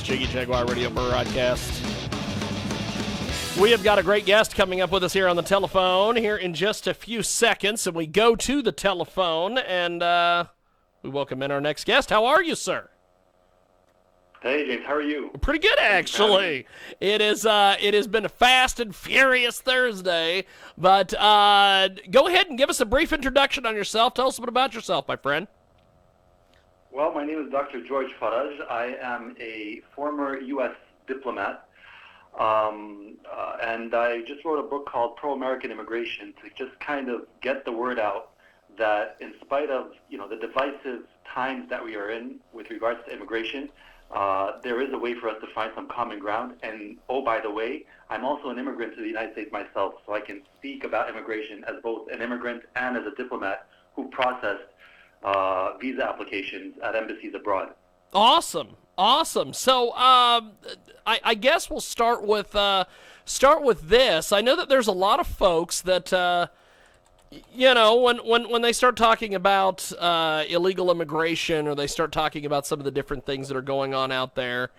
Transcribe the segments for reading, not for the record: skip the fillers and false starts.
Jiggy, Jaguar Radio broadcast. We have got a great guest coming up with us here on the telephone here in just a few seconds, and we go to the telephone, and we welcome in our next guest. How are you, sir? Hey, James. How are you? Pretty good, actually. It has been a fast and furious Thursday, but go ahead and give us a brief introduction on yourself. Tell us a bit about yourself, my friend. Well, my name is Dr. George Faraj. I am a former U.S. diplomat, and I just wrote a book called Pro-American Immigration to just kind of get the word out that in spite of, the divisive times that we are in with regards to immigration, there is a way for us to find some common ground. And, oh, by the way, I'm also an immigrant to the United States myself, so I can speak about immigration as both an immigrant and as a diplomat who processed visa applications at embassies abroad. Awesome. So I guess we'll start with this. I know that there's a lot of folks that when they start talking about illegal immigration, or they start talking about some of the different things that are going on out there,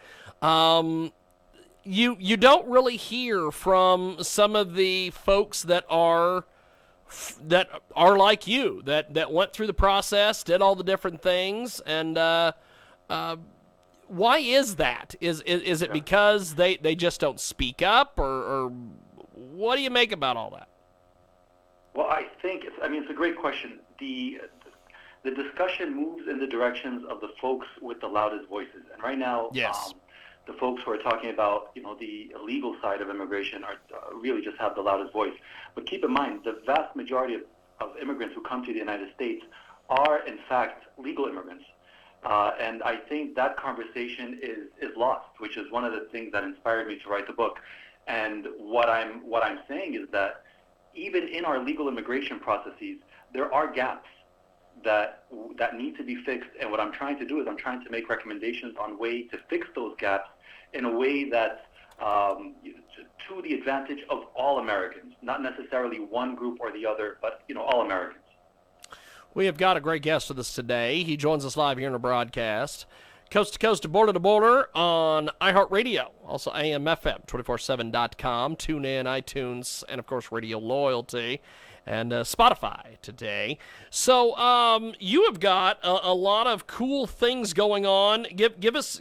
you don't really hear from some of the folks that are like you, that went through the process, did all the different things, and why is that? Is it because they just don't speak up, or what do you make about all that? Well, I think it's a great question. The discussion moves in the directions of the folks with the loudest voices, and right now, yes. The folks who are talking about, the illegal side of immigration are really just have the loudest voice. But keep in mind, the vast majority of immigrants who come to the United States are, in fact, legal immigrants. And I think that conversation is lost, which is one of the things that inspired me to write the book. And what I'm saying is that even in our legal immigration processes, there are gaps that need to be fixed. And what I'm trying to do is I'm trying to make recommendations on way to fix those gaps in a way that's to the advantage of all Americans, not necessarily one group or the other, but all Americans. We have got a great guest with us today. He joins us live here in the broadcast, coast to coast, border to border on iHeartRadio, also AM/FM, 247.com, TuneIn, iTunes, and of course Radio Loyalty, and Spotify today. So you have got a lot of cool things going on. Give us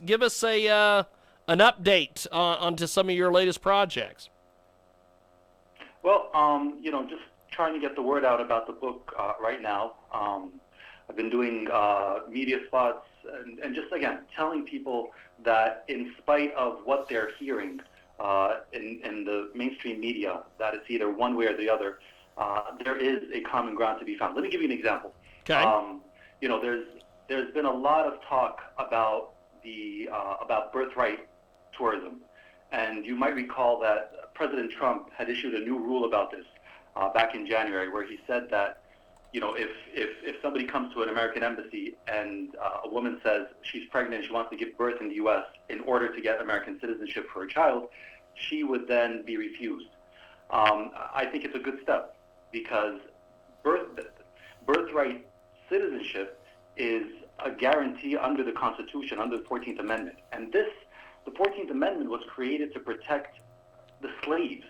an update onto some of your latest projects. Well, just trying to get the word out about the book right now. I've been doing media spots and just, again, telling people that in spite of what they're hearing in the mainstream media, that it's either one way or the other, there is a common ground to be found. Let me give you an example. Okay. There's been a lot of talk about about birthright tourism, and you might recall that President Trump had issued a new rule about this back in January, where he said that if somebody comes to an American embassy and a woman says she's pregnant and she wants to give birth in the U.S. in order to get American citizenship for her child, she would then be refused. I think it's a good step because birthright citizenship is a guarantee under the Constitution, under the 14th Amendment. And the 14th Amendment was created to protect the slaves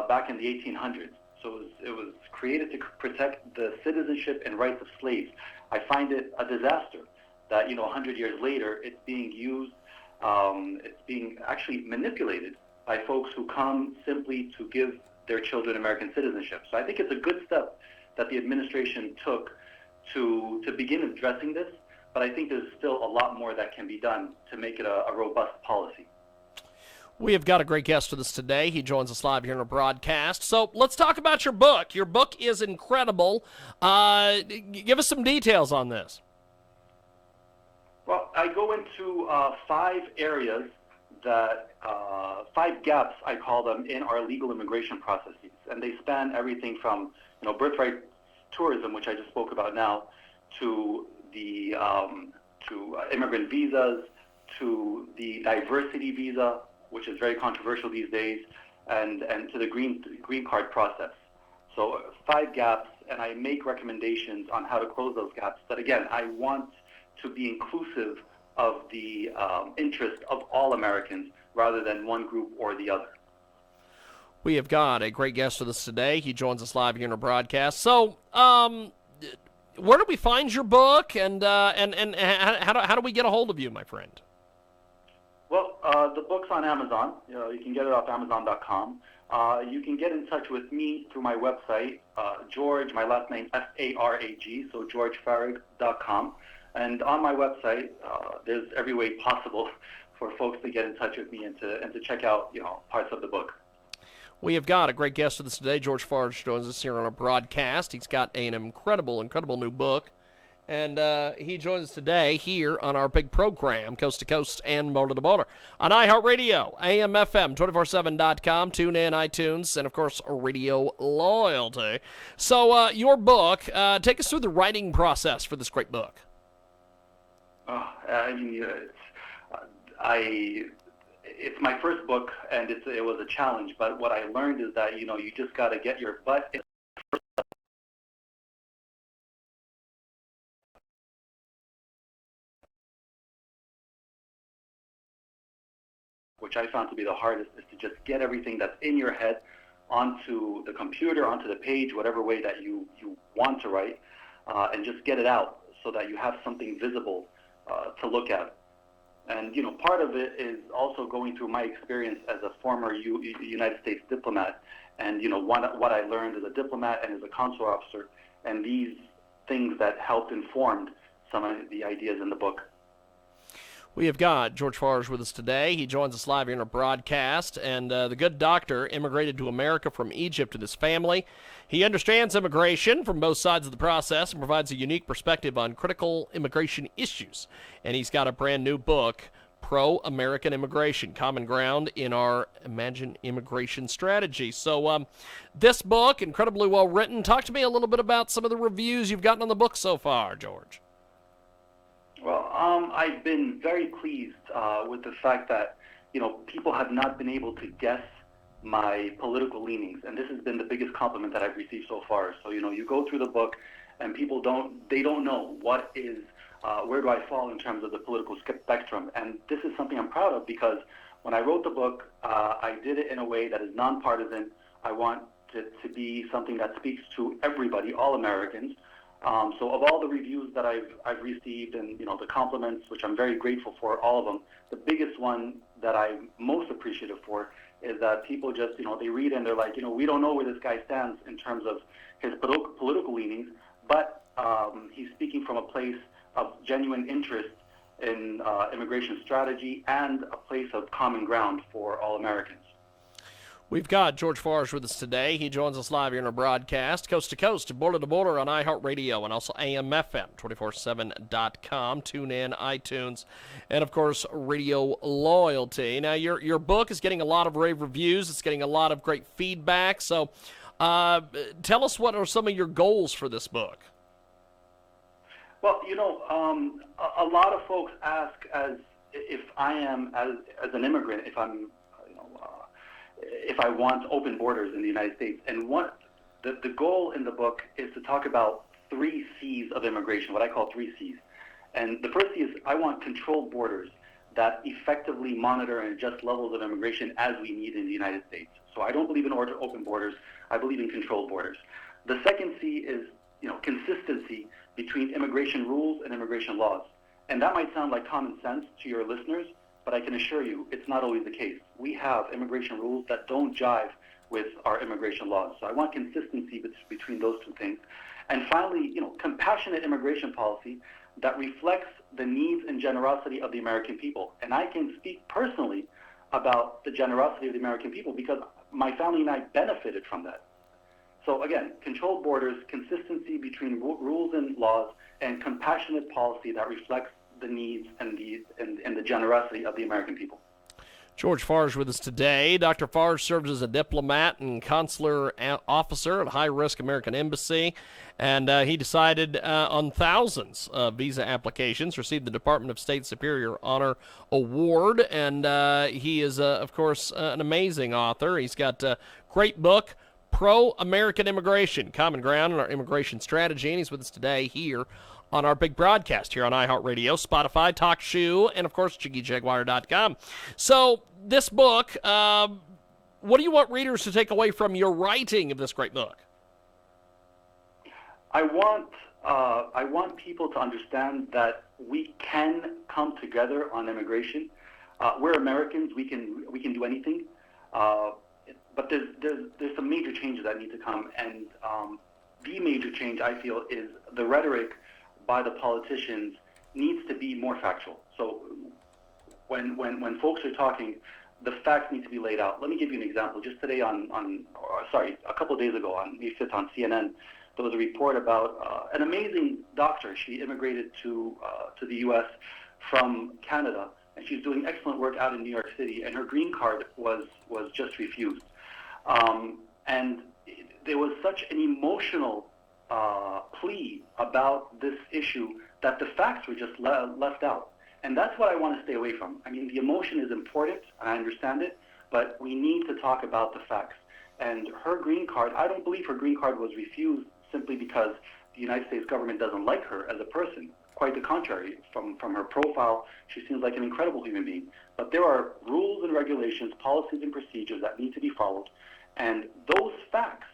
back in the 1800s. So it was created to protect the citizenship and rights of slaves. I find it a disaster that 100 years later it's being used, it's being actually manipulated by folks who come simply to give their children American citizenship. So I think it's a good step that the administration took to begin addressing this, but I think there's still a lot more that can be done to make it a robust policy. We have got a great guest with us today. He joins us live here in our broadcast. So let's talk about your book. Your book is incredible. Give us some details on this. Well, I go into 5 areas that 5 gaps, I call them, in our legal immigration processes, and they span everything from birthright tourism, which I just spoke about now, to the to immigrant visas, to the diversity visa, which is very controversial these days, and to the green card process. So 5 gaps, and I make recommendations on how to close those gaps. But again, I want to be inclusive of the interest of all Americans rather than one group or the other. We have got a great guest with us today. He joins us live here in our broadcast. So, where do we find your book, and how do we get a hold of you, my friend? Well, the book's on Amazon. You can get it off Amazon.com. You can get in touch with me through my website, George, my last name, Farag, so georgefarag.com. And on my website, there's every way possible for folks to get in touch with me and to check out, parts of the book. We have got a great guest with us today. George Farage joins us here on our broadcast. He's got an incredible new book. And he joins us today here on our big program, Coast to Coast and Border to Border, on iHeartRadio, AM, FM, 247.com, TuneIn, iTunes, and, of course, Radio Loyalty. So your book, take us through the writing process for this great book. It's my first book, and it was a challenge, but what I learned is that, you just got to get your butt in. Which I found to be the hardest, is to just get everything that's in your head onto the computer, onto the page, whatever way that you want to write, and just get it out so that you have something visible to look at. And, part of it is also going through my experience as a former United States diplomat, and, what I learned as a diplomat and as a consular officer, and these things that helped informed some of the ideas in the book. We have got George Farage with us today. He joins us live here in our broadcast. And the good doctor immigrated to America from Egypt with his family. He understands immigration from both sides of the process and provides a unique perspective on critical immigration issues. And he's got a brand new book, Pro-American Immigration, Common Ground in Our Imagine Immigration Strategy. So this book, incredibly well written. Talk to me a little bit about some of the reviews you've gotten on the book so far, George. Well, I've been very pleased with the fact that, people have not been able to guess my political leanings, and this has been the biggest compliment that I've received so far. So, you go through the book, and people don't know what is, where do I fall in terms of the political spectrum, and this is something I'm proud of, because when I wrote the book, I did it in a way that is nonpartisan. I want it to be something that speaks to everybody, all Americans. So of all the reviews that I've received, and the compliments, which I'm very grateful for, all of them, the biggest one that I'm most appreciative for is that people just they read and they're like, we don't know where this guy stands in terms of his political leanings, but he's speaking from a place of genuine interest in immigration strategy and a place of common ground for all Americans. We've got George Farage with us today. He joins us live here in our broadcast, coast to coast, border to border on iHeartRadio and also AM, FM, 247.com, TuneIn, iTunes, and, of course, Radio Loyalty. Now, your book is getting a lot of rave reviews. It's getting a lot of great feedback. So tell us, what are some of your goals for this book? Well, a lot of folks ask if I am, as an immigrant, if I want open borders in the United States. And what the goal in the book is to talk about 3 C's of immigration, what I call 3 C's. And the first C is I want controlled borders that effectively monitor and adjust levels of immigration as we need in the United States. So I don't believe in open borders. I believe in controlled borders. The second C is consistency between immigration rules and immigration laws. And that might sound like common sense to your listeners, but I can assure you it's not always the case. We have immigration rules that don't jive with our immigration laws. So I want consistency between those 2 things. And finally, compassionate immigration policy that reflects the needs and generosity of the American people. And I can speak personally about the generosity of the American people because my family and I benefited from that. So again, controlled borders, consistency between rules and laws, and compassionate policy that reflects the needs and the generosity of the American people. George Farage with us today. Dr. Farage serves as a diplomat and consular officer at high-risk American embassy, and he decided on thousands of visa applications, received the Department of State Superior Honor Award, and he is, of course, an amazing author. He's got a great book, Pro-American Immigration, Common Ground in Our Immigration Strategy, and he's with us today here on our big broadcast here on iHeartRadio, Spotify, TalkShoe, and, of course, JiggyJaguar.com. So this book, what do you want readers to take away from your writing of this great book? I want people to understand that we can come together on immigration. We're Americans. We can do anything. But there's some major changes that need to come, and the major change I feel is the rhetoric by the politicians needs to be more factual. So when folks are talking, the facts need to be laid out. Let me give you an example. Just today a couple of days ago on May 5th on CNN, there was a report about an amazing doctor. She immigrated to the U.S. from Canada, and she's doing excellent work out in New York City, and her green card was just refused. And there was such an emotional plea about this issue that the facts were just left out. And that's what I want to stay away from. I mean, the emotion is important, and I understand it, but we need to talk about the facts. And her green card, I don't believe her green card was refused simply because the United States government doesn't like her as a person. Quite the contrary. From her profile, she seems like an incredible human being. But there are rules and regulations, policies and procedures that need to be followed. And those facts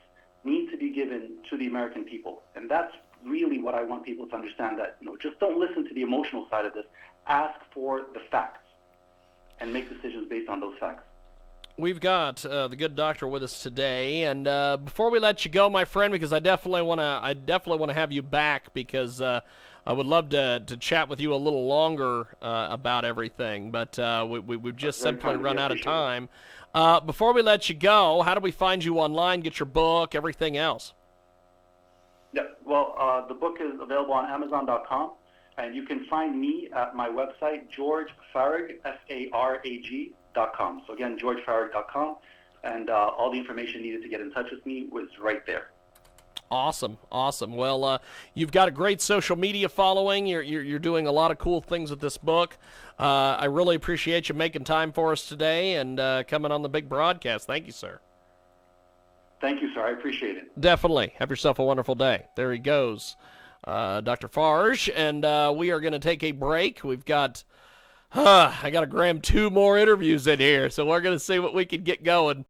need to be given to the American people. And that's really what I want people to understand, that just don't listen to the emotional side of this. Ask for the facts and make decisions based on those facts. We've got the good doctor with us today, and before we let you go, my friend, because I definitely want to have you back, because I would love to chat with you a little longer about everything, but we've just simply run out of time. Before we let you go, how do we find you online, get your book, everything else? Yeah, well, the book is available on Amazon.com, and you can find me at my website, GeorgeFarag, Farag.com. So again, GeorgeFarag.com, and all the information needed to get in touch with me was right there. Awesome. Well, you've got a great social media following. You're doing a lot of cool things with this book. I really appreciate you making time for us today and coming on the big broadcast. Thank you, sir. Thank you, sir. I appreciate it. Definitely. Have yourself a wonderful day. There he goes, Dr. Farge, and we are going to take a break. We've got, I got to cram 2 more interviews in here, so we're going to see what we can get going.